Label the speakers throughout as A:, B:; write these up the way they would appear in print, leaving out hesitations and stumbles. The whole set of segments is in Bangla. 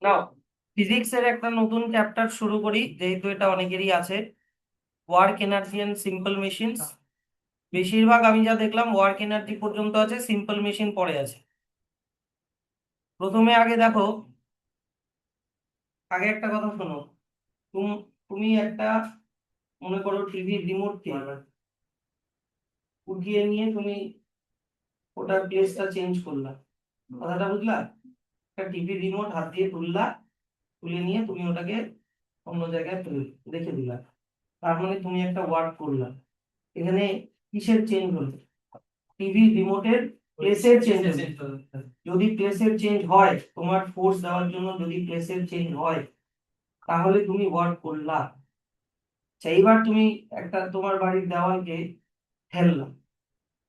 A: নাও, ফিজিক্সের একটা নতুন চ্যাপ্টার শুরু করি, যেহেতু এটা অনেকেরই আছে। Work energy and simple machines. বেশিরভাগ আমি যা দেখলাম ওয়ার্ক এনার্জি পর্যন্ত আছে, সিম্পল মেশিন পড়ে আছে। প্রথমে আগে দেখো, আগে একটা কথা শোনো। তুমি একটা, মনে করো টিভির রিমোটকে উঠিয়ে নিয়ে তুমি ওটার প্লেসটা চেঞ্জ করলা। কথাটা বুঝলা? একটা টিভির রিমোট হাত দিয়ে তুললা, তুলে নিয়ে তুমি ওটাকে অন্য জায়গায় রেখে দিলা। তার মানে তুমি একটা ওয়ার্ক করলা। এখানে কিসের চেঞ্জ হলো? টিভি রিমোটের প্লেসের চেঞ্জ হলো। যদি প্লেসের চেঞ্জ হয়, তোমার ফোর্স দেওয়ার জন্য যদি প্লেসের চেঞ্জ হয়, তাহলে তুমি ওয়ার্ক করলা। এইবার তুমি একটা তোমার বাড়ির দেওয়ালকে ঠেললা,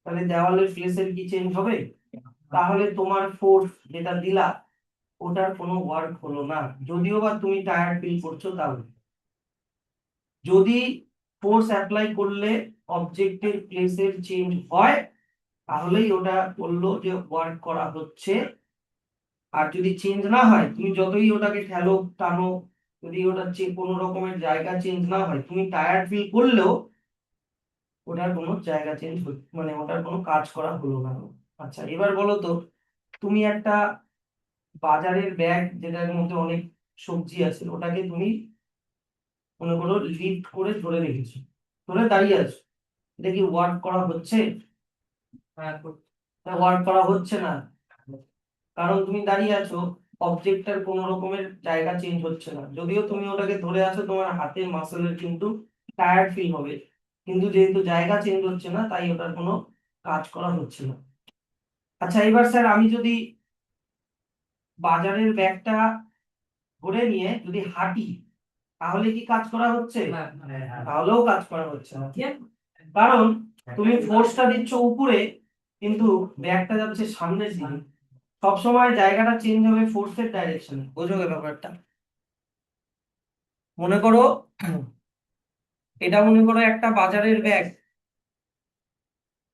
A: তাহলে দেওয়ালের প্লেসের কি চেঞ্জ হবে? তাহলে তোমার ফোর্স যেটা দিলা, ওটার কোনো ওয়ার্ক হলো না, যদিও বা তুমি টায়ার্ড ফিল করছো। তাহলে যদি ফোর্স অ্যাপ্লাই করলে অবজেক্টের প্লেসের চেঞ্জ হয়, তাহলেই ওটা বললো যে ওয়ার্ক করা হচ্ছে। আর যদি চেঞ্জ না হয়, তুমি যতই ওটাকে ঠেলো টানো, যদি ওটা কোনো রকমের জায়গা চেঞ্জ না হয়, তুমি টায়ার্ড ফিল করলেও ওটার কোনো জায়গা চেঞ্জ মানে ওটার কোনো কাজ করা হলো না। আচ্ছা, এবার বলো তো, তুমি একটা বাজারের ব্যাগ যেটার মধ্যে অনেক সবজি আছে, ওটাকে তুমি মনে করো লিফট করে ধরে রেখেছো, ধরে দাঁড়িয়ে আছো। এটা কি ওয়ার্ক করা হচ্ছে? ওয়ার্ক করা হচ্ছে না, কারণ তুমি দাঁড়িয়ে আছো। অবজেক্টটার কোন রকমের জায়গা চেঞ্জ হচ্ছে না, যদিও তুমি ওটাকে ধরে আছো, তোমার হাতের মাসেলের কিন্তু টায়ার্ড ফিল হবে, কিন্তু যেহেতু জায়গা চেঞ্জ হচ্ছে না, তাই ওটার কোনো কাজ করা হচ্ছে না। আচ্ছা, এবার স্যার আমি যদি বাজারের ব্যাগটা ধরে নিয়ে যদি হাঁটি, তাহলে কি কাজ করা হচ্ছে? তাহলেও কাজ করা হচ্ছে না। কারণ তুমি ফোর্সটা দিচ্ছ উপরে, কিন্তু ব্যাগটা যাচ্ছে সামনের দিকে। সবসময় জায়গাটা চেঞ্জ হবে ফোর্সের ডাইরেকশনে। বোঝো ব্যাপারটা? মনে করো, এটা মনে করো একটা বাজারের ব্যাগ,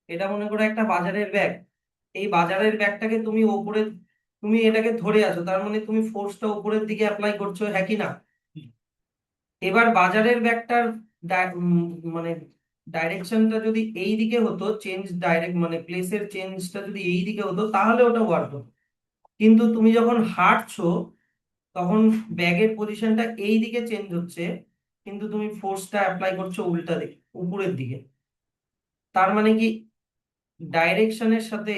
A: এটা মনে করো একটা বাজারের ব্যাগ। এই বাজারের ব্যাগটাকে তুমি ওপরে, তুমি এটাকে ধরে আছো, তার মানে তুমি ফোর্সটা উপরের দিকে অ্যাপ্লাই করছো, হ্যাঁ কি না? এবার বাজারের ব্যাগটার মানে ডাইরেকশনটা যদি এই দিকে হতো, চেঞ্জ ডাইরেক্ট মানে প্লেসের চেঞ্জটা যদি এই দিকে হতো, তাহলে ওটা ওয়ার্ক হতো। কিন্তু তুমি যখন হাঁটছো, তখন ব্যাগের পজিশনটা এই দিকে চেঞ্জ হচ্ছে, কিন্তু তুমি ফোর্সটা অ্যাপ্লাই করছো উল্টা দিকে, উপরের দিকে। তার মানে কি, ডাইরেকশনের সাথে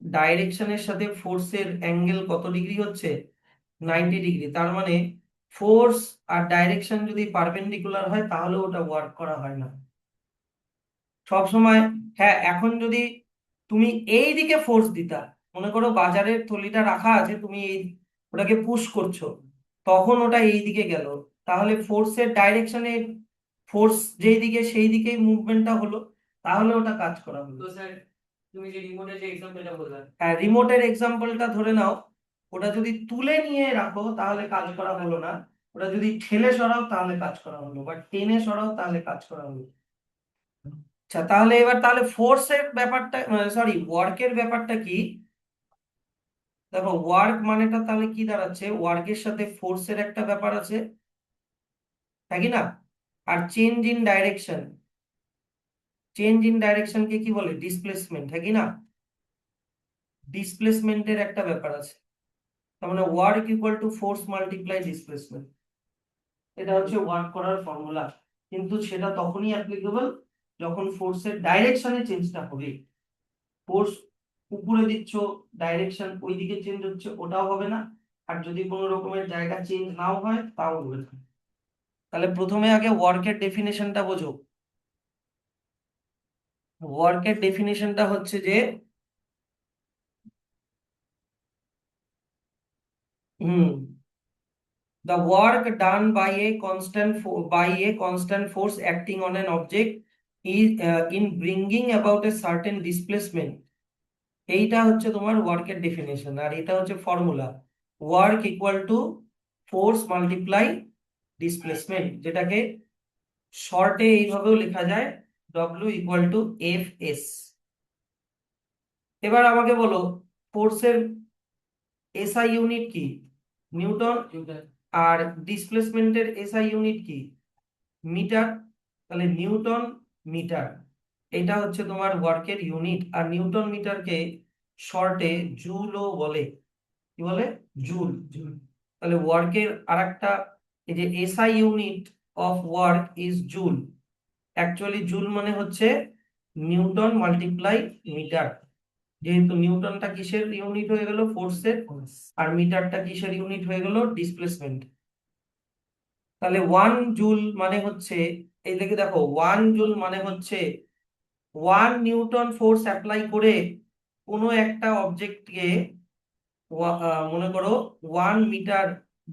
A: ডাইরেকশনের সাথে ফোর্সের অ্যাঙ্গেল কত ডিগ্রি হচ্ছে? 90 ডিগ্রি। তার মানে ফোর্স আর ডাইরেকশন যদি পারপেন্ডিকুলার হয়, তাহলে ওটা ওয়ার্ক করা হয় না সব সময়। হ্যাঁ, এখন যদি তুমি এই দিকে ফোর্স দিতা, মনে করো বাজারের থলিটা রাখা আছে, তুমি এই ওটাকে পুশ করছো, তখন ওটা এই দিকে গেল, তাহলে ফোর্সের ডাইরেকশনে ফোর্স যেই দিকে সেই দিকেই মুভমেন্টটা হলো, তাহলে ওটা কাজ করা হলো। তো স্যার, তুমি যে রিমোটের যে এক্সাম্পলটা বললে, হ্যাঁ, রিমোটের এক্সাম্পলটা ধরে নাও। ওটা যদি তুলে নিয়ে রাখো, তাহলে কাজ করা হলো না। ওটা যদি ঠেলে সরাও, তাহলে কাজ করা হলো, বা টেনে সরাও, তাহলে কাজ করা হলো। আচ্ছা, তাহলে এবার তাহলে ফোর্সের ব্যাপারটা, সরি, ওয়ার্কের ব্যাপারটা কি? দেখো, ওয়ার্ক মানেটা তাহলে কি দাঁড়াচ্ছে, ওয়ার্কের সাথে ফোর্সের একটা ব্যাপার আছে, তাই কি না? আর change in direction, change in ডাইরেকশনকে কি বলে? ডিসপ্লেসমেন্ট, হ্যাঁ কি না? ডিসপ্লেসমেন্টের একটা ব্যাপার আছে। তার মানে work equal to force multiply displacement. এটা হচ্ছে ওয়ার্ক করার ফর্মুলা। কিন্তু সেটা তখনই অ্যাপ্লিকেবল যখন ফোর্সের ডাইরেকশনে চেঞ্জটা হবে। ফোর্স উপরে দিচ্ছ, ডাইরেকশন ওইদিকে চেঞ্জ হচ্ছে, ওটাও হবে না। আর যদি কোনো রকমের জায়গা চেঞ্জ নাও হয়, তাও হবে না। তাহলে প্রথমে আগে ওয়ার্কের ডেফিনেশনটা বোঝো। ওয়ার্কের ডেফিনেশনটা হচ্ছে যে, হুম, the work done by a constant force acting on an object is in bringing about a certain displacement. এইটা হচ্ছে তোমার ওয়ার্কের ডেফিনেশন, আর এটা হচ্ছে formula. Work equal to force multiply displacement, যেটাকে শর্টে এইভাবেও লেখা যায়, W equal to F S. এবার আমাকে বলো, ফোর্সের এসআই ইউনিট কি? নিউটন। আর ডিসপ্লেসমেন্টের এসআই ইউনিট কি? মিটার। তাহলে নিউটন মিটার, এটা হচ্ছে তোমার ওয়ার্কের ইউনিট। আর নিউটন মিটারকে শর্টে জুলও বলে। কি বলে? জুল। তাহলে ওয়ার্কের আরেকটা, এই যে SI unit of work is joule. Actually joule মানে হচ্ছে নিউটন মাল্টিপ্লাই মিটার। যেহেতু নিউটনটা কিসের ইউনিট হয়ে গেল? ফোর্সের। আর মিটারটা কিসের ইউনিট হয়ে গেল? ডিসপ্লেসমেন্ট। তাহলে 1 জুল মানে হচ্ছে, এই দিকে দেখো, 1 জুল মানে হচ্ছে 1 নিউটন ফোর্স অ্যাপ্লাই করে কোনো একটা অবজেক্টকে মনে করো 1 মিটার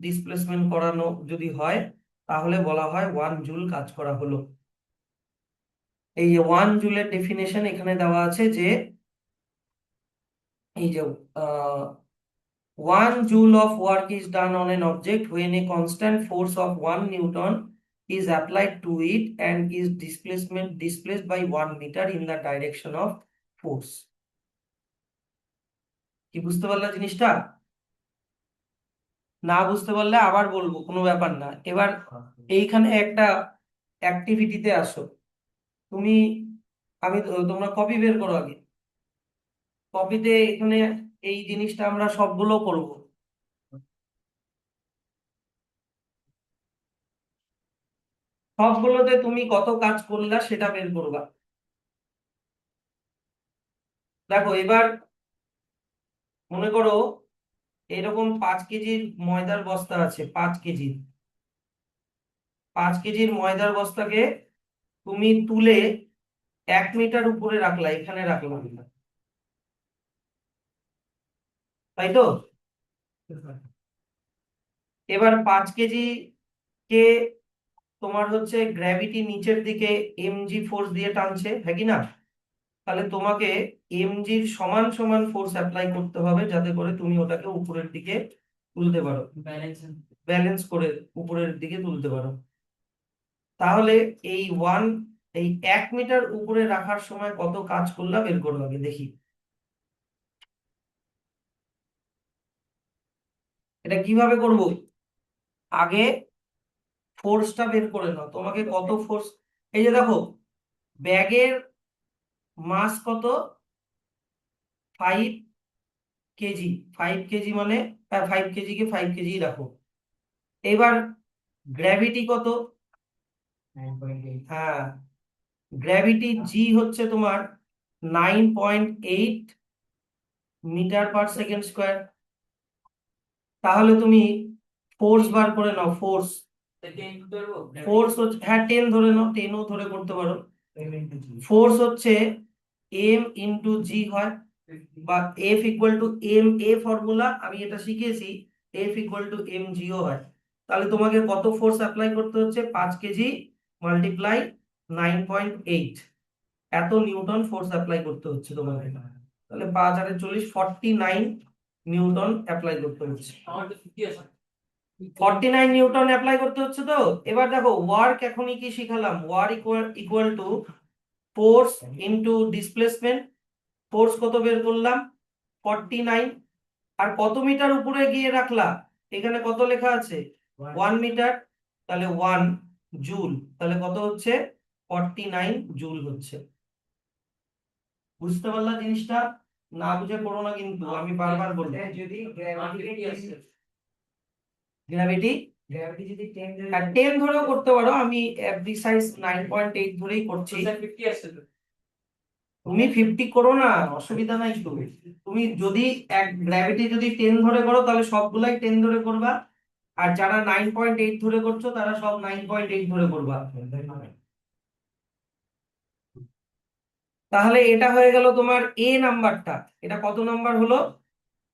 A: ডিসপ্লেসমেন্ট করানো যদি হয়, তাহলে বলা হয় 1 জুল কাজ করা হলো। এই যে 1 জুলের ডেফিনেশন এখানে দেওয়া আছে যে, এই যে 1 joule of work is done on an object when a constant force of 1 Newton is applied to it and is displaced by 1 meter in the direction of force. কি বুঝতে পারলা জিনিসটা? না বুঝতে পারলে আবার বলবো, কোনো ব্যাপার না। এবার এইখানে একটা অ্যাক্টিভিটিতে আসো তুমি। তোমরা কপি বের করো আগে। কপিতে এখানে এই জিনিসটা আমরা সবগুলো করব। সবগুলোতে তুমি কত কাজ করলা সেটা বের করবা। দেখো এবার মনে করো এরকম 5 কেজির ময়দার বস্তা আছে, 5 কেজি। 5 কেজির ময়দার বস্তাকে তুমি তুলে 1 মিটার উপরে রাখলা, এখানে রাখলাম, তাই তো? এবার 5 কেজি কে তোমার হচ্ছে গ্র্যাভিটি নিচের দিকে এমজি ফোর্স দিয়ে টানছে, হ্যাঁ কি না? তাহলে তোমাকে এমজির সমান সমান ফোর্স অ্যাপ্লাই করতে হবে, যাতে করে তুমি ওটাকে উপরের দিকে তুলতে পারো, ব্যালেন্স করে উপরের দিকে তুলতে পারো। তাহলে এই এই 1 মিটার উপরে রাখার সময় কত কাজ করলাম বের করো আগে দেখি। এটা কিভাবে করব? আগে ফোর্সটা বের করে নাও, তোমাকে কত ফোর্স। এই যে দেখো, ব্যাগের মাস কত? 5 কেজি। 5 কেজি মানে 5 কেজি কে 5 কেজি রাখো। এবার গ্র্যাভিটি কত? হ্যাঁ, গ্র্যাভিটি জি হচ্ছে তোমার 9.8 মিটার/সেকেন্ড স্কোয়ার। তাহলে তুমি ফোর্স বার করে নাও। ফোর্স ফোর্স হচ্ছে, হ্যাঁ 10 ধরে নাও, 10ও ধরে করতে পারো। ফোর্স হচ্ছে এম ইন্টু জি হয়, বা F equal to M A formula আমি এটা শিখিয়েছি, এফ ইকুয়াল টু এম জিও হয়। তাহলে তোমাকে কত ফোর্স অ্যাপ্লাই করতে হচ্ছে? 5 কেজি মাল্টিপ্লাই 9.8, এত নিউটন ফোর্স অ্যাপ্লাই করতে হচ্ছে তোমাকে। তাহলে 5 আর 40, 49 নিউটন অ্যাপ্লাই করতে হচ্ছে। 49 নিউটন অ্যাপ্লাই করতে হচ্ছে তো। এবার দেখো ওয়ার্ক এখনই কি শিখালাম? Work equal to force into displacement. Force কত বের করলাম? 49। আর কত মিটার উপরে গিয়ে রাখলা? এখানে কত লেখা আছে? 1 মিটার। তাহলে 1 জুল, তাহলে কত হচ্ছে? 49 জুল হচ্ছে। বুঝতে পারলা জিনিসটা? না বুঝে পড়ো না কিন্তু, আমি বারবার বলবো। যদি গ্র্যাভিটি যদি 10 ধরেও করতে পারো, আমি প্রিসাইজ 9.8 ধরেই করছি। তুমি 50 করো না, অসুবিধা নাই তো। তুমি যদি গ্র্যাভিটি যদি 10 ধরে করো, তাহলে সবগুলাই 10 ধরে করবা। আর যারা 9.8 ধরে করছো, তারা সব 9.8 ধরে করবা। তাহলে এটা হয়ে গেল তোমার এ নাম্বারটা। এটা কত নাম্বার হলো?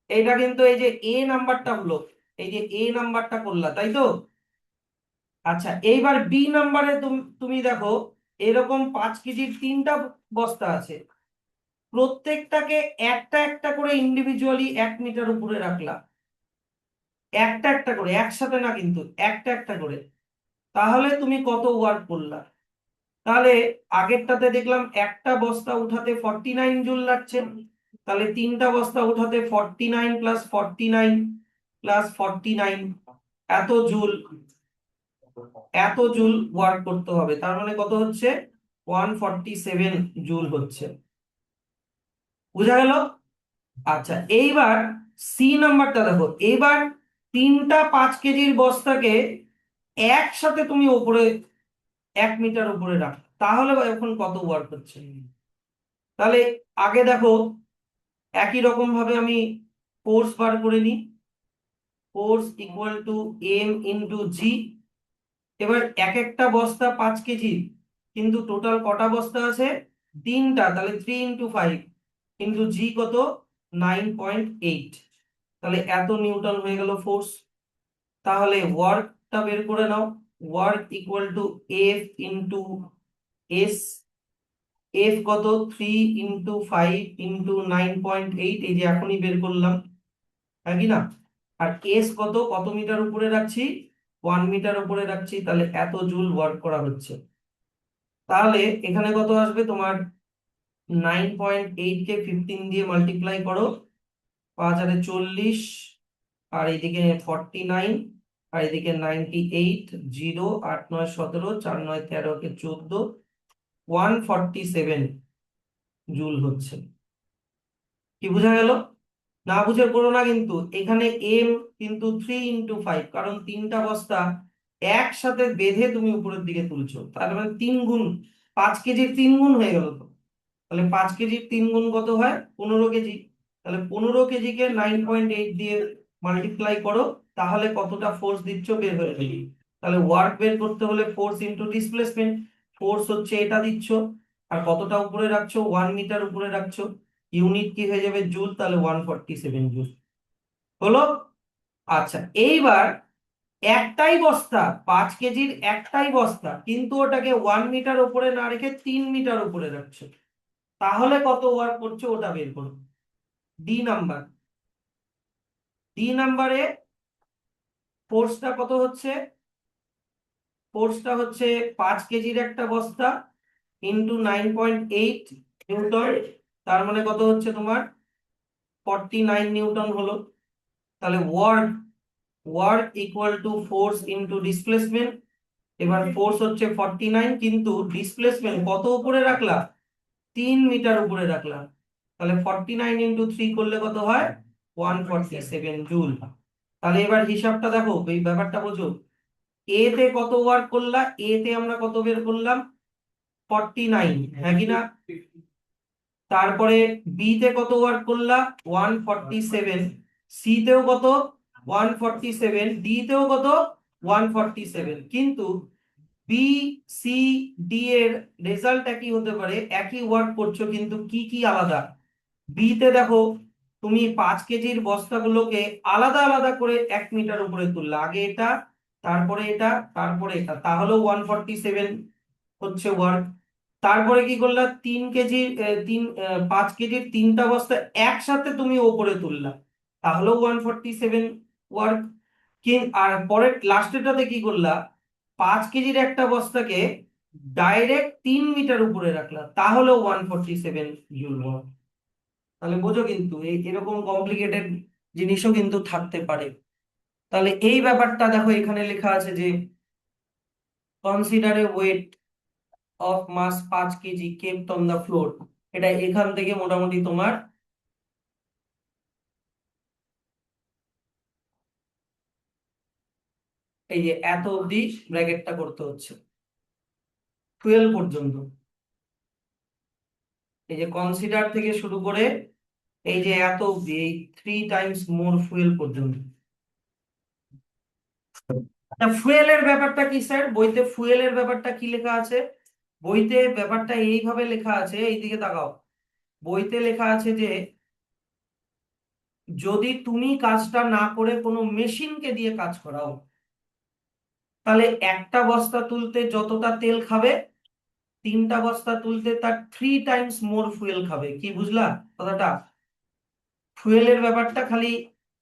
A: এটা কিন্তু এই যে এ নাম্বারটা হলো, এই যে এ নাম্বারটা করলা, তাই তো? আচ্ছা, এইবার বি নাম্বারে তুমি দেখো, এরকম 5 কেজির 3টা বস্তা আছে। প্রত্যেকটাকে একটা একটা করে ইন্ডিভিজুয়ালি 1 মিটার উপরে রাখলা, একটা একটা করে, একসাথে না কিন্তু, একটা একটা করে। তাহলে তুমি কত ওয়ার্ক করলা? তাহলে আগেরটাতে দেখলাম একটা বস্তা উঠাতে 49 জুল লাগছে, তাহলে তিনটা বস্তা উঠাতে 49 প্লাস 49 প্লাস 49 এত জুল, এত জুল ওয়ার্ক করতে হবে। তার মানে কত হচ্ছে? 147 জুল হচ্ছে। বুঝা গেল? আচ্ছা, এইবার সি নাম্বারটা দেখো। এইবার তিনটা 5 কেজির বস্তাকে একসাথে তুমি উপরে 1 মিটার উপরে রাখ, তাহলে এখন কত ওয়ার্ক হচ্ছে? তাহলে আগে দেখো, একই রকম ভাবে আমি ফোর্স বার করে নিই। Force equal to M into G. এবার এক একটা বস্তা 5 কেজি, কিন্তু টোটাল কটা বস্তা আছে? তিনটা, তাহলে 3 × 5 ইন্টু জি কত? 9.8। তাহলে এত নিউটন হয়ে গেল ফোর্স। তাহলে ওয়ার্কটা বের করে নাও। Work equal to F into S. F কত? 3 × 5 ইন্টু 9.8, এই যে এখনই বের করলাম, হ্যাঁ কি না? আর এস কত? কত মিটার উপরে রাখছি? 1 মিটার উপরে রাখছি, তাহলে এত জুল ওয়ার্ক করা হচ্ছে। তাহলে এখানে কত আসবে তোমার? 9.8 কে 15 দিয়ে মাল্টিপ্লাই করো, 5 × 4 = 40, আর এইদিকে 49, আর এদিকে 98, 0, 8 9 17, 4 9 13 কে 14, 147 জুল হচ্ছে। কি বোঝা গেল? না বুঝে করো না কিন্তু। এখানে এম কিন্তু 3 × 5, কারণ তিনটা বস্তা একসাথে বেঁধে তুমি উপরের দিকে তুলছো, তার মানে 3 গুণ, 5 কেজির 3 গুণ হয়ে গেল তো। তাহলে 5 কেজির 3 গুণ কত হয়? 15 কেজি। তাহলে 15 কেজিকে 9.8 দিয়ে মাল্টিপ্লাই করো, তাহলে কতটা ফোর্স দিচ্ছ বের হয়ে যাবে। তাহলে ওয়ার্ক বের করতে হলে ফোর্স ইন্টু ডিসপ্লেসমেন্ট। ফোর্স হচ্ছে এটা দিচ্ছ, আর কতটা উপরে রাখছো? 1 মিটার উপরে রাখছো। ইউনিট কি হয়ে যাবে? জুল। তাহলে 147 জুল হলো। আচ্ছা, এইবার একটাই বস্তা, 5 কেজির একটাই বস্তা, কিন্তু ওটাকে 1 মিটার উপরে না রেখে 3 মিটার উপরে রাখছো, তাহলে কত ওয়ার্ক করছে ওটা বের করো। D number. ডি নাম্বারে ফোর্সটা কত হচ্ছে? ফোর্সটা হচ্ছে 5 কেজির একটা বস্তা ইন্টু 9.8 নিউটন, তার মানে কত হচ্ছে তোমার? 49 নিউটন হলো। তাহলে work, work equal to force into displacement. এবার ফোর্স হচ্ছে 49, কিন্তু ডিসপ্লেসমেন্ট কত উপরে রাখলা? 3 মিটার উপরে রাখলাম। তাহলে 49 × 3 করলে কত হয়? 147 জুল। তাহলে এবার হিসাবটা দেখো, এই ব্যাপারটা বোঝো। এ তে কত ওয়ার্ক করলা? এ তে আমরা কত বের করলাম? 49, হ্যাঁ কি না? তারপরে বি তে কত ওয়ার্ক করলা? 147। সি তেও কত? 147। ডি তেও কত? 147। কিন্তু বি, সি, ডি এর রেজাল্ট একই হতে পারে, একই ওয়ার্ক করছো, কিন্তু কি কি আলাদা? বি তে দেখো, তুমি 5 কেজির বস্তাগুলোকে আলাদা আলাদা করে 1 মিটার উপরে তুললা, আগে এটা, তারপরে এটা, তারপরে এটা, তাহলেও 147 হচ্ছে ওয়ার্ক। তারপরে কি করলা? 3 কেজির 5 কেজির তিনটা বস্তা একসাথে তুমি ওপরে তুললা, তাহলেও 147 ওয়ার্ক। আর পরে লাস্টেটাতে কি করলা? 5 কেজির একটা বস্তাকে ডাইরেক্ট 3 মিটার উপরে রাখলা, তাহলেও 147 জুল ওয়াট। তাহলে বোঝো, কিন্তু এরকম কমপ্লিকেটেড জিনিসও কিন্তু থাকতে পারে। তাহলে এই ব্যাপারটা দেখো, এখানে লেখা আছে যে consider a weight of mass 5 KG kept on the floor. এটা এখান থেকে মোটামুটি তোমার এই যে এত অবধি ব্র্যাকেটটা করতে হচ্ছে, 12 পর্যন্ত। এই যে কনসিডার থেকে শুরু করে এই যে এত অবধি, এই 3 টাইমস মোর ফুয়েল পর্যন্ত। ফুয়েলের ব্যাপারটা কি স্যার? বইতে ফুয়েলের ব্যাপারটা কি লেখা আছে? বইতে ব্যাপারটা এইভাবে লেখা আছে, এইদিকে তাকাও। বইতে লেখা আছে যে যদি তুমি কাজটা না করে কোনো মেশিনকে দিয়ে কাজ করাও, তাহলে একটা বস্তা তুলতে যতটা তেল খাবে, তিনটা বস্তা তুলতে তার 3 টাইমস মোর ফুয়েল খাবে। কি বুঝলা কথাটা? ফুয়েলের ব্যাপারটা খালি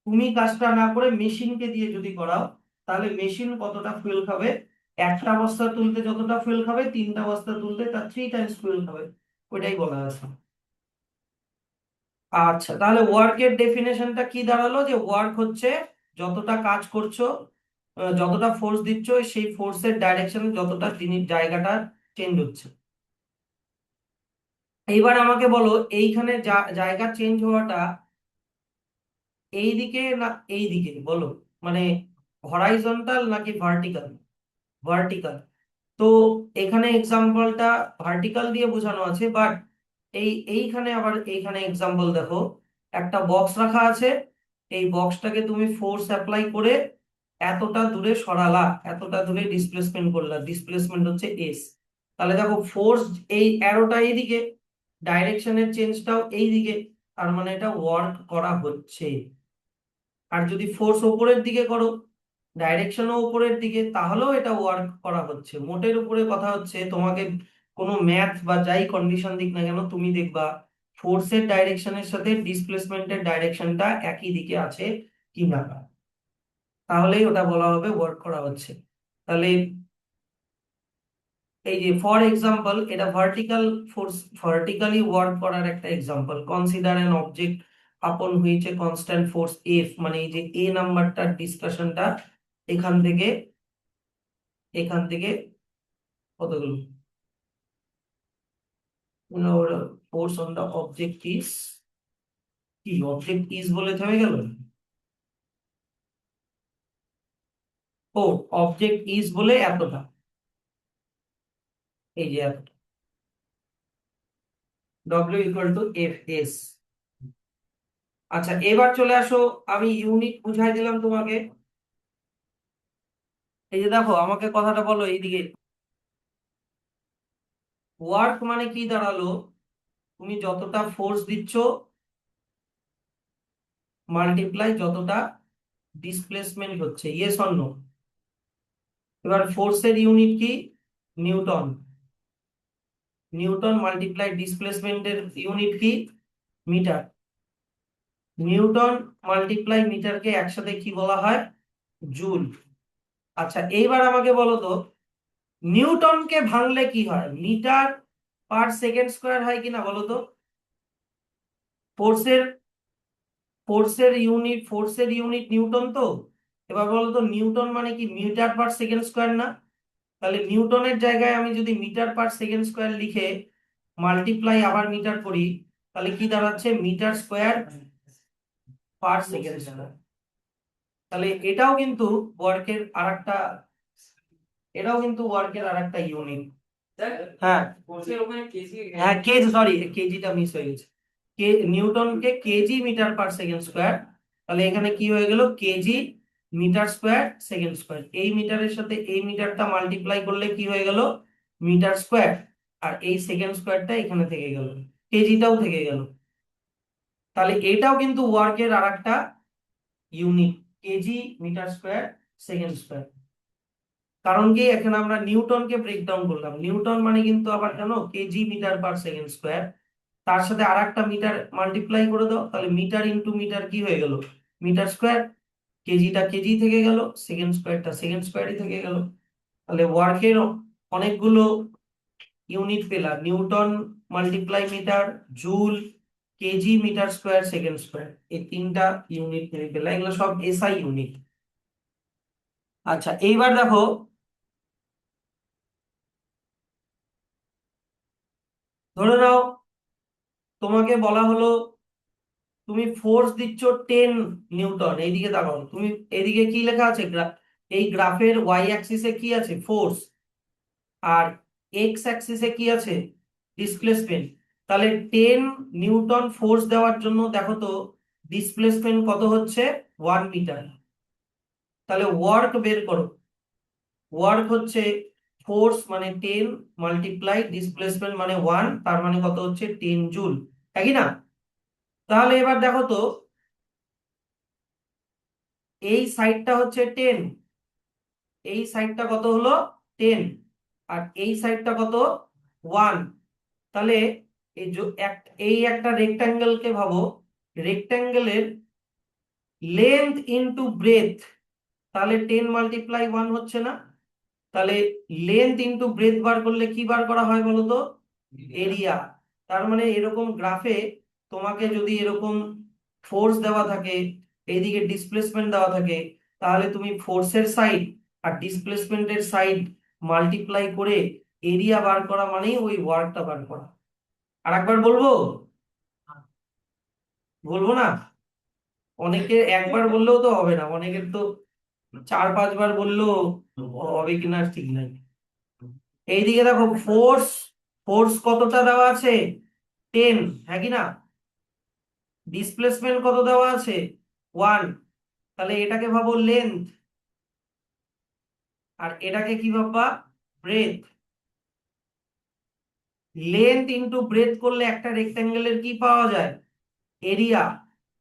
A: তুমি কাজটা না করে মেশিনকে দিয়ে যদি করাও, তাহলে মেশিন কতটা ফুয়েল খাবে, একটা বস্তা তুলতে যতটা ফুয়েল খাবে, তিনটা বস্তা তুলতে তার 3 টাইমস ফুয়েল খাবে, ওইটাই বলা আছে। আচ্ছা, তাহলে ওয়ার্কের ডেফিনেশনটা কি দাঁড়ালো, যে ওয়ার্ক হচ্ছে যতটা কাজ করছো, যতটা ফোর্স দিচ্ছ, সেই ফোর্সের ডাইরেকশনে যতটা জিনিস জায়গাটা চেঞ্জ হচ্ছে। এইবার আমাকে বলো, এইখানে জায়গা চেঞ্জ হওয়াটা এই দিকে না এই দিকে, বলো, মানে হরাইজন্টাল নাকি ভার্টিক্যাল? ভার্টিক্যাল। তো এখানে এক্সাম্পলটা ভার্টিক্যাল দিয়ে বোঝানো আছে, বাট এইখানে আবার এইখানে এক্সাম্পল দেখো, একটা বক্স রাখা আছে, এই বক্সটাকে তুমি ফোর্স অ্যাপ্লাই করে এতটা দূরে সরালা, এতটা দূরে ডিসপ্লেসমেন্ট করলা, ডিসপ্লেসমেন্ট হচ্ছে এস। তাহলে দেখো ফোর্স, এই অ্যারোটা এইদিকে, ডাইরেকশনের চেঞ্জটাও এইদিকে, তার মানে এটা ওয়ার্ক করা হচ্ছে। আর যদি ফোর্স ওপরের দিকে করো, ডাইরেকশনও উপরের দিকে, তাহলেও এটা ওয়ার্ক করা হচ্ছে। মোটের উপরে কথা হচ্ছে, তোমাকে কোনো ম্যাথ বা যাই কন্ডিশন দিক না কেন, তুমি দেখবা ফোর্সের ডাইরেকশনের সাথে ডিসপ্লেসমেন্টের ডাইরেকশনটা একই দিকে আছে কিনা, তাহলেই ওটা বলা হবে ওয়ার্ক করা হচ্ছে। তাহলে এই যে ফর এক্সাম্পল, এটা ভার্টিক্যাল ফোর্স, ভার্টিক্যালি ওয়ার্ক করার একটা এক্সাম্পল। কনসিডার অ্যান অবজেক্ট আপন which a constant force F, মানে এই যে এ নাম্বারটার ডিসকাশনটা এখান থেকে, এখান থেকে কতগুলো force on the object is, কি অবজেক্ট ইজ বলে থেমে গেল, ও অবজেক্ট ইজ বলে এতটা, এই যে এতটা, W equal to F S. আচ্ছা, এবার চলে আসো, আমি ইউনিট বুঝাই দিলাম তোমাকে। এই যে দেখো, আমাকে কথাটা বলো এইদিকে, ওয়ার্ক মানে কি দাঁড়ালো, তুমি যতটা ফোর্স দিচ্ছ মাল্টিপ্লাই যতটা ডিসপ্লেসমেন্ট হচ্ছে, ইয়েস অর নো? এবার ফোর্সের ইউনিট কি? নিউটন। নিউটন মাল্টিপ্লাই ডিসপ্লেসমেন্টের ইউনিট কি? মিটার। নিউটন মাল্টিপ্লাই মিটারকে একসাথে কি বলা হয়? জুল। আচ্ছা, এইবার আমাকে বলো তো, নিউটনকে ভাঙলে কি হয়? মিটার পার সেকেন্ড স্কোয়ার হয় কিনা বলো তো? ফোর্সের ফোর্সের ইউনিট নিউটন তো। এবার বলো তো, নিউটন মানে কি মিটার পার সেকেন্ড স্কোয়ার না? তাহলে নিউটনের জায়গায় আমি যদি মিটার পার সেকেন্ড স্কোয়ার লিখে মাল্টিপ্লাই আবার মিটার করি, তাহলে কি দাঁড়াচ্ছে? Metre square per second square. তাহলে ওয়ার্কের আরেকটা এটাও কিন্তু ওয়ার্কের আরেকটা ইউনিট। হ্যাঁ, হ্যাঁ কেজি, সরি কেজিটা মিস হয়ে গেছে। নিউটনকে KG metre per second square, তাহলে এখানে কি হয়ে গেল? KG metre square second square. এই মিটারের সাথে এই মিটারটা মাল্টিপ্লাই করলে কি হয়ে গেল? Metre square. আর এই সেকেন্ড স্কোয়ারটা এখানে থেকে গেল, কেজিটাও থেকে গেল। তাহলে এটাও কিন্তু ওয়ার্কের আরেকটা unit, KG metre square second square. কারণ কি, এখানে আমরা নিউটনকে ব্রেকডাউন করলাম, নিউটন মানে কিন্তু আবার জানো KG metre per second square. তার সাথে আর একটা মিটার মাল্টিপ্লাই করে দাও, তাহলে মিটার ইন্টু মিটার কি হয়ে গেল? Metre square. কেজিটা কেজি থেকে গেল, সেকেন্ড স্কোয়ারটা সেকেন্ড স্কোয়ারই থেকে গেল। তাহলে ওয়ার্কের অনেকগুলো ইউনিট পেলাম, newton multiply metre, joule, KG metre square second square, এই তিনটা ইউনিট তুমি পেলাম, এগুলো সব এসআই ইউনিট। আচ্ছা, এইবার দেখো, ধরে নাও তোমাকে বলা হলো তুমি ফোর্স দিচ্ছ 10 নিউটন, এইদিকে তাকাও তুমি, এদিকে কি লেখা আছে? এই গ্রাফের ওয়াই অ্যাক্সিসে কি আছে? ফোর্স। আর এক্স অ্যাক্সিসে কি আছে? ডিসপ্লেসমেন্ট। তাহলে 10 নিউটন ফোর্স দেওয়ার জন্য দেখো তো ডিসপ্লেসমেন্ট কত হচ্ছে? 1 মিটার। তাহলে ওয়ার্ক বের করো। ওয়ার্ক হচ্ছে ফোর্স মানে 10 মাল্টিপ্লাই ডিসপ্লেসমেন্ট মানে 1, তার মানে কত হচ্ছে? 10 জুল, একই না? তাহলে এবার দেখো তো, এই সাইডটা হচ্ছে 10, এই সাইডটা কত হলো? 10। আর এই সাইডটা কত? 1। তাহলে এই একটা রেক্টাঙ্গেলকে ভাবো, রেক্টাঙ্গেলের লেন্থ ইনটু ব্রেথ, তাহলে 10 মাল্টিপ্লাই 1 হচ্ছে না? তাহলে লেন্থ ইনটু ব্রেথ বার করলে কি বার করা হয় বলো তো? এরিয়া। তার মানে এরকম গ্রাফে তোমাকে যদি এরকম ফোর্স দেওয়া থাকে, এইদিকে ডিসপ্লেসমেন্ট দেওয়া থাকে, তাহলে তুমি ফোর্সের সাইড আর ডিসপ্লেসমেন্টের সাইড মাল্টিপ্লাই করে এরিয়া বার করা মানেই ওই ওয়ার্কটা বার করা। আর একবার বলবো? বলবো না? অনেকে একবার বললেও তো হবে না, অনেকের তো 4-5 বার বললেও হবে কিনা ঠিক নাই। এইদিকে দেখো ফোর্স, ফোর্স কতটা দেওয়া আছে? 10, হ্যাঁ কি না? ডিসপ্লেসমেন্ট কত দেওয়া আছে? 1। তাহলে এটাকে ভাবো লেন্থ, আর এটাকে কি ভাববা? ব্রেথ। লেন্থ ইন্টু ব্রেথ করলে একটা রেক্ট্যাঙ্গেলের কি পাওয়া যায়? এরিয়া।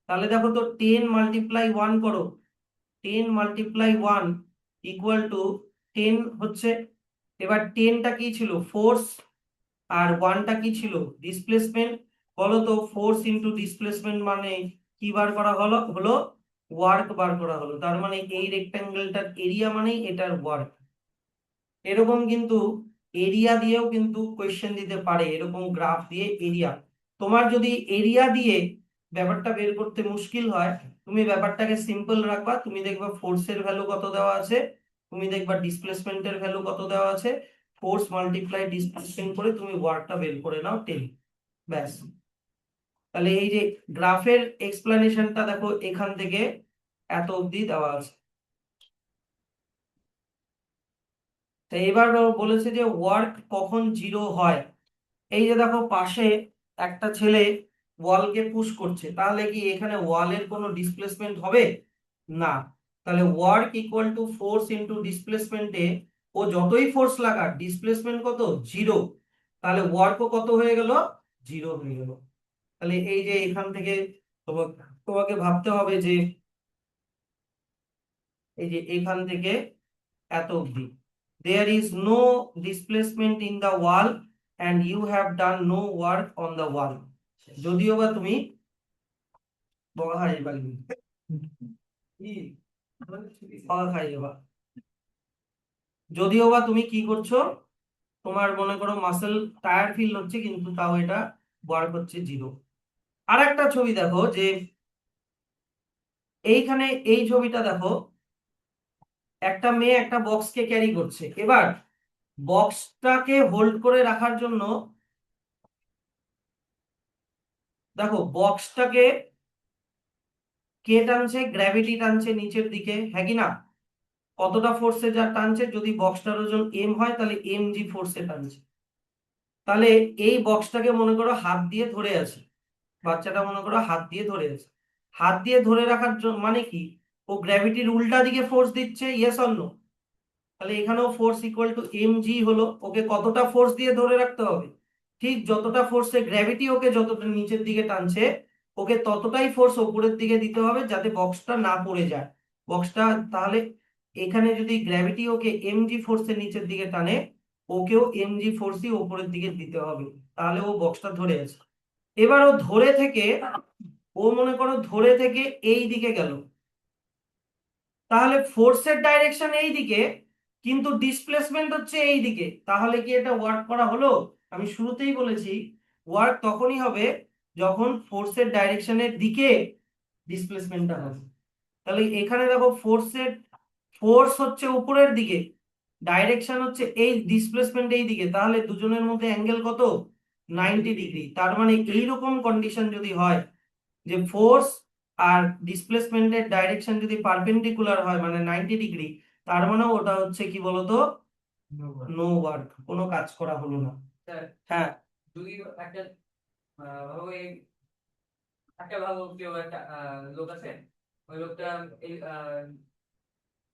A: তাহলে দেখো তো 10 মাল্টিপ্লাই 1 করো, 10 মাল্টিপ্লাই 1 ইকুয়াল টু 10 হচ্ছে। এবার 10টা কি ছিল? ফোর্স। আর 1টা কি ছিল? ডিসপ্লেসমেন্ট। বলো তো ফোর্স ইন্টু ডিসপ্লেসমেন্ট মানে কি বার করা হলো? হলো ওয়ার্ক বার করা হলো। তার মানে এই রেক্ট্যাঙ্গেলটার এরিয়া মানেই এটার ওয়ার্ক। এরকম কিন্তু এরিয়া দিয়েও কিন্তু কোয়েশ্চেন দিতে পারে, এরকম গ্রাফ দিয়ে এরিয়া। তোমার যদি এরিয়া দিয়ে ব্যাপারটা বের করতে মুশকিল হয়, তুমি ব্যাপারটাকে সিম্পল রাখবা। তুমি দেখবা ফোর্সের ভ্যালু কত দেওয়া আছে, তুমি দেখবা ডিসপ্লেসমেন্টের ভ্যালু কত দেওয়া আছে, ফোর্স মাল্টিপ্লাই ডিসপ্লেসমেন্ট করে তুমি ওয়ার্কটা বের করে নাও 10। ব্যাস। তাহলে এই যে গ্রাফের এক্সপ্লানেশনটা দেখো এখান থেকে এত অবধি দেওয়া আছে। তো এবার বলেছে যে ওয়ার্ক কখন জিরো হয়। এই যে দেখো পাশে একটা ছেলে ওয়ালকে পুশ করছে, তাহলে কি এখানে ওয়ালের কোনো ডিসপ্লেসমেন্ট হবে? না। তাহলে work equal to force into ডিসপ্লেসমেন্টে ও যতই ফোর্স লাগাক ডিসপ্লেসমেন্ট কত? জিরো। তাহলে ওয়ার্কও কত হয়ে গেল? জিরো হয়ে গেল। তাহলে এই যে এখান থেকে তোমাকে তোমাকে ভাবতে হবে যে এই যে এখান থেকে এত অবধি there is no displacement in the wall and you have done no work on the wall। যদিও বা তুমি বকা খাই পারি বকা খাই যাবা, যদিও বা তুমি কি করছো, তোমার মনে করো মাসেল টায়ার ফিল হচ্ছে, কিন্তু তাও এটা ওয়ার্ক হচ্ছে জিরো। আর একটা ছবি দেখো যে এইখানে এই ছবিটা দেখো, একটা মেয়ে একটা বক্সকে ক্যারি করছে। এবার বক্সটাকে হোল্ড করে রাখার জন্য দেখো বক্সটাকে কে টানছে? গ্র্যাভিটি টানছে নিচের দিকে, হ্যাঁ কি না? কতটা ফোর্সে যা টানছে, যদি বক্সটার ওজন এম হয় তাহলে এম জি ফোর্সে টানছে। তাহলে এই বক্সটাকে মনে করো হাত দিয়ে ধরে আছে, বাচ্চাটা মনে করো হাত দিয়ে ধরে আছে। হাত দিয়ে ধরে রাখার মানে কি? ও গ্র্যাভিটির উল্টা দিকে ফোর্স দিচ্ছে, ইয়েস অর নো? তাহলে এখানেও force equal to M G হলো। ওকে কতটা ফোর্স দিয়ে ধরে রাখতে হবে? ঠিক যতটা ফোর্সে গ্র্যাভিটি ওকে যতটা নিচের দিকে টানছে, ওকে ততটাই ফোর্স উপরের দিকে দিতে হবে যাতে বক্সটা না পড়ে যায়। বক্সটা তাহলে এখানে যদি গ্র্যাভিটি ওকে এমজি ফোর্সের নিচের দিকে টানে, ওকেও এমজি ফোর্সই উপরের দিকে দিতে হবে, তাহলে ও বক্সটা ধরে আছে। এবার ও ধরে থেকে, ও মনে করো ধরে থেকে এই দিকে গেল, তাহলে ফোর্সের ডাইরেকশন এই দিকে, কিন্তু ডিসপ্লেসমেন্ট হচ্ছে এই দিকে। তাহলে কি এটা ওয়ার্ক করা হলো? আমি শুরুতেই বলেছি ওয়ার্ক তখনই হবে যখন ফোর্সের ডাইরেকশনের দিকে ডিসপ্লেসমেন্টটা হবে। তাহলে এখানে দেখো ফোর্সের, ফোর্স হচ্ছে উপরের দিকে, ডাইরেকশন হচ্ছে এই, ডিসপ্লেসমেন্ট এই দিকে, তাহলে দুজনের মধ্যে অ্যাঙ্গেল কত? 90 ডিগ্রি। তার মানে এইরকম কন্ডিশন যদি হয় যে ফোর্স আর ডিসপ্লেসমেন্টের ডাইরেকশন যদি পারপেন্ডিকুলার হয় মানে 90 ডিগ্রি, তার মানে ওটা হচ্ছে কি বলতো? নো ওয়ার্ক, কোনো কাজ করা হলো না। হ্যাঁ।
B: যদি একটা ভাবে একটা ভালো কেউ একটা লোক আছে, ওই লোকটা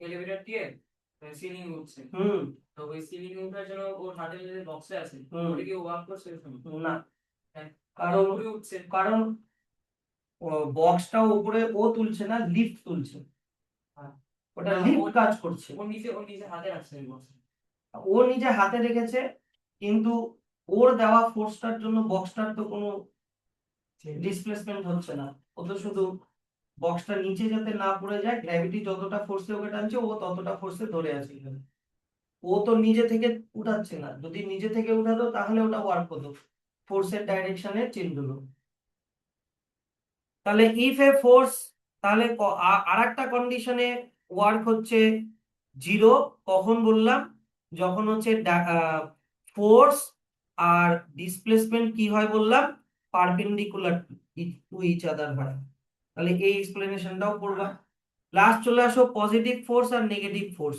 B: এলিভেটর দিয়ে সিলিং উঠছে। তো ওই সিলিং উঠার জন্য ওর হাতে যে বক্সে আছে ওটা কি ওয়ার্ক করছে?
A: না,
B: হ্যাঁ,
A: কারণ
B: উপরে উঠছে,
A: কারণ বক্সটা উপরে ও তুলছে না, লিফট তুলছে।
B: হ্যাঁ,
A: ওটা লিফট কাজ করছে।
B: ওর নিজে হাতে রাখছে ওই বক্স।
A: ও নিজে হাতে রেখেছে, কিন্তু ওর দেওয়া ফোর্সটার জন্য বক্সটার তো কোনো ডিসপ্লেসমেন্ট হচ্ছে না। ও তো শুধু বক্সটা নিচে যাতে না পড়ে যায়, গ্র্যাভিটি যতটা ফোর্সে ওকে টানছে ও ততটা ফোর্সে ধরে আছে এখানে। ও তো নিজে থেকে উঠাচ্ছে না, যদি নিজে থেকে উঠাতো তাহলে ওটা ওয়ার্ক হতো, ফোর্সের ডাইরেকশনে চেঞ্জ হলো। তাহলে ইফ এ ফোর্স, তাহলে আর একটা কন্ডিশনে ওয়ার্ক হচ্ছে 0, কখন বললাম, যখন হচ্ছে ফোর্স আর ডিসপ্লেসমেন্ট কি হয় বললাম, পারপেন্ডিকুলার টু ইচ আদার হয়। তাহলে এই এক্সপ্লেনেশনটাও করবা। লাস্ট চলে আসো পজিটিভ ফোর্স আর নেগেটিভ ফোর্স।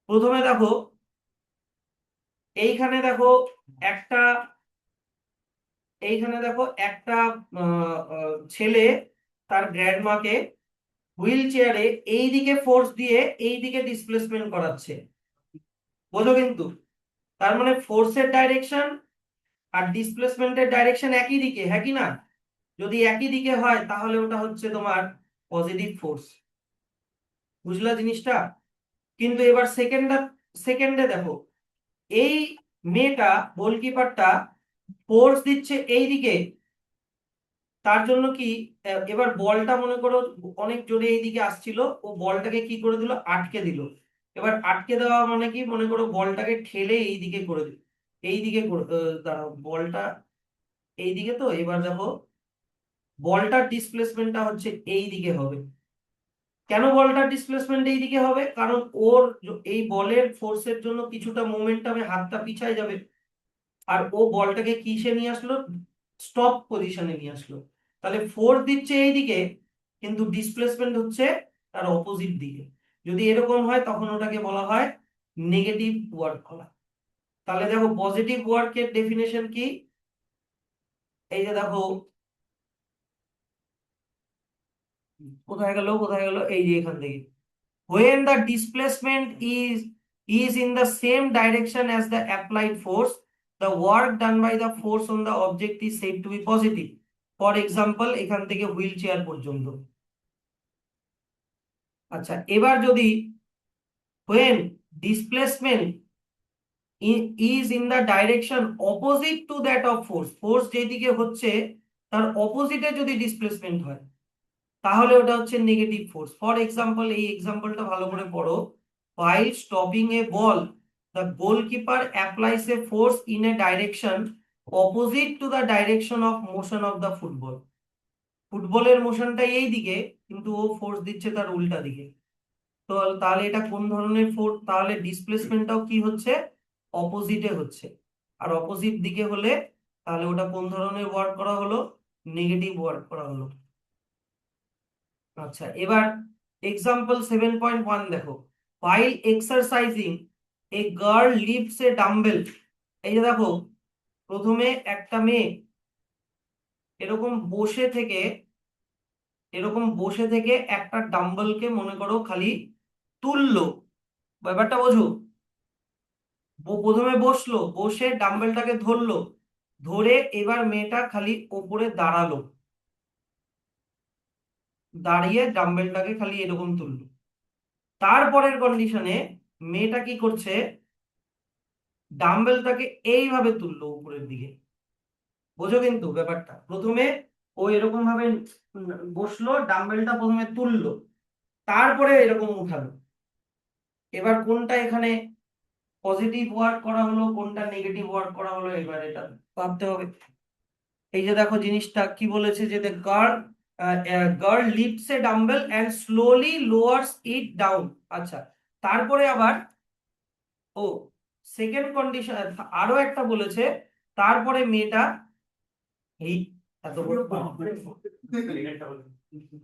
A: প্রথমে দেখো, এইখানে দেখো একটা এইখানে দেখো একটা ছেলে তার গ্র্যান্ডমাকে হুইল চেয়ারে এইদিকে ফোর্স দিয়ে এইদিকে ডিসপ্লেসমেন্ট করাচ্ছে, বোঝো কিন্তু। তার মানে ফোর্সের ডাইরেকশন আর ডিসপ্লেসমেন্টের ডাইরেকশন একই দিকে, হ্যাঁ কি না? যদি একই দিকে হয় তাহলে ওটা হচ্ছে তোমার পজিটিভ ফোর্স। বুঝলা জিনিসটা? কিন্তু এবার সেকেন্ডে দেখো, এই মেয়েটা গোলকিপারটা ফোর্স দিচ্ছে এই দিকে, তার জন্য কি এবার বলটা মনে করো অনেক জোরে এইদিকে আসছিল, ও বলটাকে কি করে দিল, আটকে দিল। এবার আটকে দেওয়া মানে কি, মনে করো বলটাকে ঠেলে এইদিকে করে দিল, এইদিকে দাঁড়াও, বলটা এইদিকে, তো এবার দেখো বলটার ডিসপ্লেসমেন্টটা হচ্ছে এই দিকে হবে। কেন বলটার ডিসপ্লেসমেন্ট এই দিকে হবে? কারণ ওর এই বলের ফোর্সের জন্য কিছুটা মোমেন্টামে হাতটা পিছায় যাবে, আর ও বলটাকে কিসে নিয়ে আসলো, স্টপ পজিশনে নিয়ে আসলো। তাহলে ফোর্স দিচ্ছে এইদিকে, কিন্তু ডিসপ্লেসমেন্ট হচ্ছে তার অপোজিট দিকে। যদি এরকম হয় তখন ওটাকে বলা হয় নেগেটিভ ওয়ার্ক করা। তাহলে দেখো পজিটিভ ওয়ার্কের ডেফিনেশন কি, এই যে দেখো, কোথায় গেল, এই যে এখান থেকে, when the displacement is in the same direction as the applied force, the work done by the force on the object is said to be positive. For example, এখান থেকে হুইল চেয়ার পর্যন্ত। আচ্ছা, এবার যদি when displacement is in the direction opposite to that of force, force যেদিকে হচ্ছে তার অপোজিটে যদি ডিসপ্লেসমেন্ট হয় তাহলে ওটা হচ্ছে নেগেটিভ ফোর্স। ফর এক্সাম্পল, এই এক্সাম্পলটা ভালো করে পড়ো। while stopping a ball, the goalkeeper applies a force in a direction opposite to the direction of motion of the football. ফুটবলের মোশনটা এই দিকে, কিন্তু ও ফোর্স দিচ্ছে তার উল্টা দিকে। তো তাহলে এটা কোন ধরনের ফোর্স? তাহলে ডিসপ্লেসমেন্টটাও কি হচ্ছে, অপোজিটে হচ্ছে। আর অপোজিট দিকে হলে তাহলে ওটা কোন ধরনের ওয়ার্ক করা হলো, নেগেটিভ ওয়ার্ক করা হলো। আচ্ছা, এবার এক্সাম্পল 7.1 দেখো, while exercising a girl lifts a dumbbell। এই যে দেখো, প্রথমে একটা মেয়ে এরকম বসে থেকে একটা ডাম্বলকে মনে করো খালি তুললো। ব্যাপারটা বোঝো, প্রথমে বসলো, বসে ডাম্বেলটাকে ধরলো, ধরে এবার মেয়েটা খালি ওপরে দাঁড়ালো, দাঁড়িয়ে ডাম্বেলটাকে খালি এরকম তুললো। তারপরের কন্ডিশনে মেয়েটা কি করছে, ডাম্বেলটাকে এইভাবে তুললো উপরের দিকে। বোঝো কিন্তু ব্যাপারটা, প্রথমে ও এরকম ভাবে বসলো, ডাম্বেলটা প্রথমে তুললো, তারপরে এরকম উঠালো। এবার কোনটা এখানে পজিটিভ ওয়ার্ক করা হলো, কোনটা নেগেটিভ ওয়ার্ক করা হলো, এবার এটা ভাবতে হবে। এই যে দেখো জিনিসটা কি বলেছে, যে the girl lifts a dumbbell and slowly lowers it down. আচ্ছা, তারপরে আবার ও সেকেন্ড কন্ডিশন আরো একটা বলেছে, তারপরে মেয়েটা এই এত বড়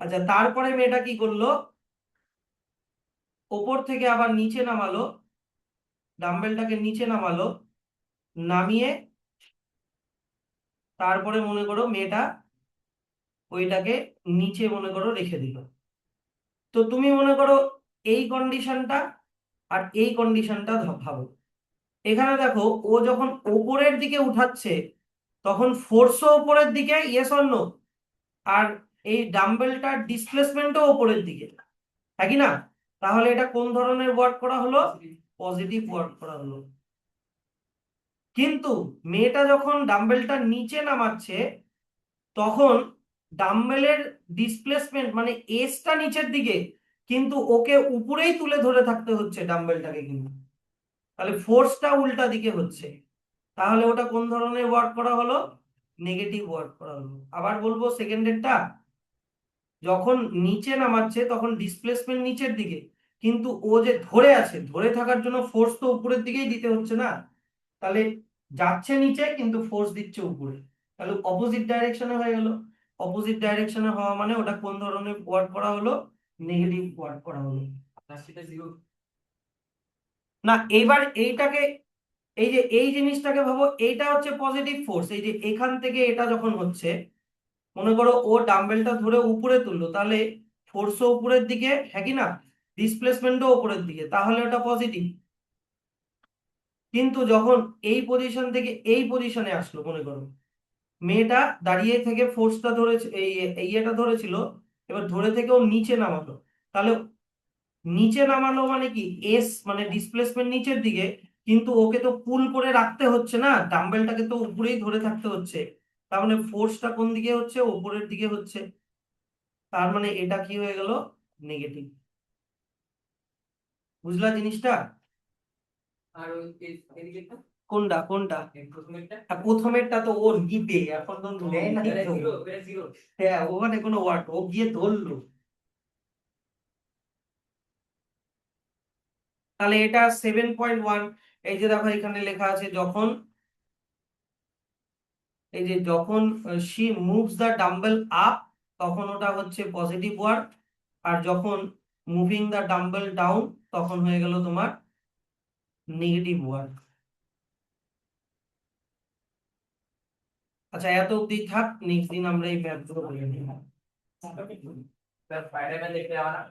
A: আচ্ছা, তারপরে মেয়েটা কি করলো, ওপর থেকে আবার নিচে নামালো, ডাম্বেলটাকে নিচে নামালো, নামিয়ে তারপরে মনে করো মেয়েটা ওইটাকে নিচে মনে করো রেখে দিল। তো তুমি মনে করো এই কন্ডিশনটা আর এই কন্ডিশনটা ভাবো। এখানে দেখো, ও যখন ওপরের দিকে উঠাচ্ছে তখন ফোর্সও ওপরের দিকে, ইয়েস অর নো? আর এই ডাম্বেলটার ডিসপ্লেসমেন্টও ওপরের দিকে, হ্যাঁ কি না? তাহলে এটা কোন ধরনের ওয়ার্ক করা হলো, পজিটিভ ওয়ার্ক করা হলো। কিন্তু মেয়েটা যখন ডাম্বেলটা নিচে নামাচ্ছে তখন ডাম্বেলের ডিসপ্লেসমেন্ট মানে এসটা নিচের দিকে, কিন্তু ওকে উপরেই তুলে ধরে থাকতে হচ্ছে ডাম্বেলটাকে, কিন্তু তাহলে ফোর্সটা উল্টা দিকে হচ্ছে। তাহলে ওটা কোন ধরনের ওয়ার্ক করা হলো, নেগেটিভ ওয়ার্ক করা হলো। আবার বলবো সেকেন্ডেরটা, যখন নিচে নামাচ্ছে তখন ডিসপ্লেসমেন্ট নিচের দিকে, কিন্তু ও যে ধরে আছে, ধরে থাকার জন্য ফোর্স তো উপরের দিকেই দিতে হচ্ছে না, তাহলে যাচ্ছে নিচে কিন্তু ফোর্স দিচ্ছে উপরে, তাহলে অপোজিট ডাইরেকশনে হয়ে গেল। অপোজিট ডাইরেকশনে হওয়া মানে ওটা কোন ধরনের ওয়ার্ক করা হলো, নেগেটিভ ওয়ার্ক করা হলো।
B: আপনার সেটা জিরো।
A: না, এইবার এইটাকে, এই যে এই জিনিসটাকে ভাবো, এইটা হচ্ছে পজিটিভ ফোর্স, এই যে এখান থেকে এটা যখন হচ্ছে, মনে করো ও ডাম্বেলটা ধরে উপরে তুললো, তাহলে ফোর্সও উপরের দিকে, হ্যাঁ কি না, ডিসপ্লেসমেন্টও উপরের দিকে, তাহলে ওটা পজিটিভ। কিন্তু যখন এই পজিশন থেকে এই পজিশনে আসলো, মনে করো মেয়েটা দাঁড়িয়ে থেকে ফোর্সটা ধরেছে, এই ইয়েটা ধরেছিল, এবার ধরে থেকে ও নিচে নামালো, তাহলে নিচে নামানো মানে কি, এস মানে ডিসপ্লেসমেন্ট নিচের দিকে, কিন্তু ওকে তো পুল করে রাখতে হচ্ছে না, ডাম্বেলটাকে তো উপরেই ধরে থাকতে হচ্ছে, তার মানে ফোর্সটা কোন দিকে হচ্ছে, উপরের দিকে হচ্ছে, তার মানে এটা কি হয়ে গেল, নেগেটিভ। বুঝলা জিনিসটা?
B: আর ওই এদিকে তো
A: কোনটা কোনটা?
B: এই প্রথমেরটা
A: প্রথমেরটা তো ও নিবে, এখন তো নেয় নাই
B: এটা
A: তো।
B: জিরো, এটা জিরো।
A: হ্যাঁ, ওখানে কোনো ওয়ার্ড, ও গিয়ে ধরলো। তাহলে এটা 7.1। এই যে দেখো এখানে লেখা আছে, যখন, এই যে যখন she moves the dumbbell up, তখন ওটা হচ্ছে পজিটিভ ওয়ার্ক, আর যখন মুভিং দ্য ডাম্বেল ডাউন, তখন হয়ে গেল তোমার নেগেটিভ ওয়ার্ক। আচ্ছা, এত অব্দি থাক, নেক্সট দিন আমরা এই ম্যাথগুলো বলে নিই।
B: স্পাইডারম্যান দেখতে যাওয়া না?